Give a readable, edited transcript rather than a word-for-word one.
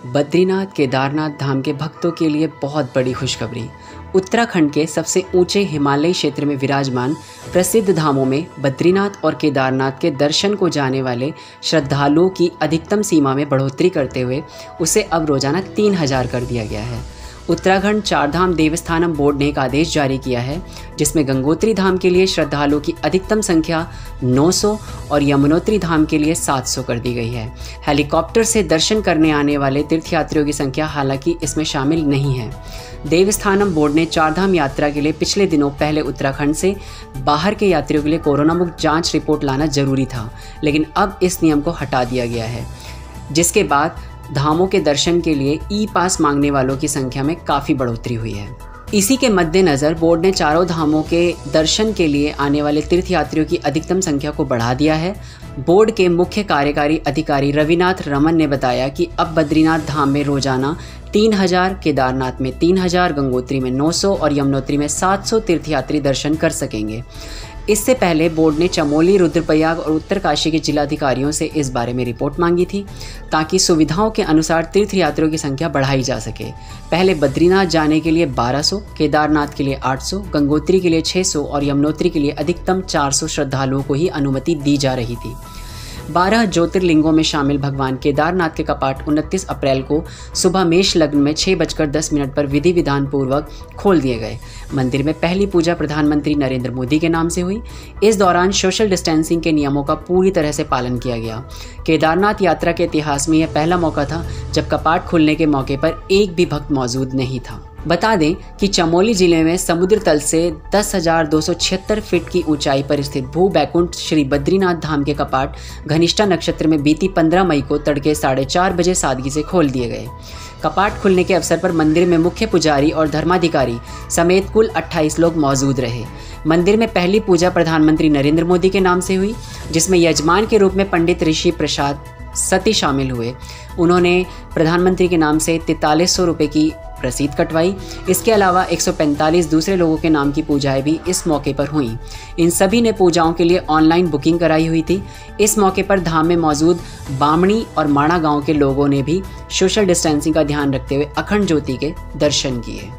बद्रीनाथ केदारनाथ धाम के भक्तों के लिए बहुत बड़ी खुशखबरी। उत्तराखंड के सबसे ऊंचे हिमालयी क्षेत्र में विराजमान प्रसिद्ध धामों में बद्रीनाथ और केदारनाथ के दर्शन को जाने वाले श्रद्धालुओं की अधिकतम सीमा में बढ़ोतरी करते हुए उसे अब रोजाना 3000 कर दिया गया है। उत्तराखंड चारधाम देवस्थानम बोर्ड ने एक आदेश जारी किया है जिसमें गंगोत्री धाम के लिए श्रद्धालुओं की अधिकतम संख्या 900 और यमुनोत्री धाम के लिए 700 कर दी गई है। हेलीकॉप्टर से दर्शन करने आने वाले तीर्थयात्रियों की संख्या हालांकि इसमें शामिल नहीं है। देवस्थानम बोर्ड ने चारधाम यात्रा के लिए पिछले दिनों पहले उत्तराखंड से बाहर के यात्रियों के लिए कोरोना मुक्त जांच रिपोर्ट लाना जरूरी था, लेकिन अब इस नियम को हटा दिया गया है, जिसके बाद धामों के दर्शन के लिए ई पास मांगने वालों की संख्या में काफ़ी बढ़ोतरी हुई है। इसी के मद्देनज़र बोर्ड ने चारों धामों के दर्शन के लिए आने वाले तीर्थयात्रियों की अधिकतम संख्या को बढ़ा दिया है। बोर्ड के मुख्य कार्यकारी अधिकारी रविनाथ रमन ने बताया कि अब बद्रीनाथ धाम में रोजाना 3000, केदारनाथ में 3000, गंगोत्री में 900 और यमुनोत्री में 700 तीर्थयात्री दर्शन कर सकेंगे। इससे पहले बोर्ड ने चमोली, रुद्रप्रयाग और उत्तरकाशी के जिलाधिकारियों से इस बारे में रिपोर्ट मांगी थी ताकि सुविधाओं के अनुसार तीर्थयात्रियों की संख्या बढ़ाई जा सके। पहले बद्रीनाथ जाने के लिए 1200, केदारनाथ के लिए 800, गंगोत्री के लिए 600 और यमुनोत्री के लिए अधिकतम 400 श्रद्धालुओं को ही अनुमति दी जा रही थी। 12 ज्योतिर्लिंगों में शामिल भगवान केदारनाथ के कपाट 29 अप्रैल को सुबह मेष लग्न में 6:10 पर विधि विधान पूर्वक खोल दिए गए। मंदिर में पहली पूजा प्रधानमंत्री नरेंद्र मोदी के नाम से हुई। इस दौरान सोशल डिस्टेंसिंग के नियमों का पूरी तरह से पालन किया गया। केदारनाथ यात्रा के इतिहास में यह पहला मौका था जब कपाट खुलने के मौके पर एक भी भक्त मौजूद नहीं था। बता दें कि चमोली जिले में समुद्र तल से 10,276 फीट की ऊंचाई पर स्थित भू बैकुंठ श्री बद्रीनाथ धाम के कपाट घनिष्ठा नक्षत्र में बीती 15 मई को तड़के 4:30 बजे सादगी से खोल दिए गए। कपाट खुलने के अवसर पर मंदिर में मुख्य पुजारी और धर्माधिकारी समेत कुल 28 लोग मौजूद रहे। मंदिर में पहली पूजा प्रधानमंत्री नरेंद्र मोदी के नाम से हुई, जिसमें यजमान के रूप में पंडित ऋषि प्रसाद सती शामिल हुए। उन्होंने प्रधानमंत्री के नाम से 4300 रुपये की रसीद कटवाई। इसके अलावा 145 दूसरे लोगों के नाम की पूजाएं भी इस मौके पर हुईं। इन सभी ने पूजाओं के लिए ऑनलाइन बुकिंग कराई हुई थी। इस मौके पर धाम में मौजूद बामणी और माणा गांव के लोगों ने भी सोशल डिस्टेंसिंग का ध्यान रखते हुए अखंड ज्योति के दर्शन किए।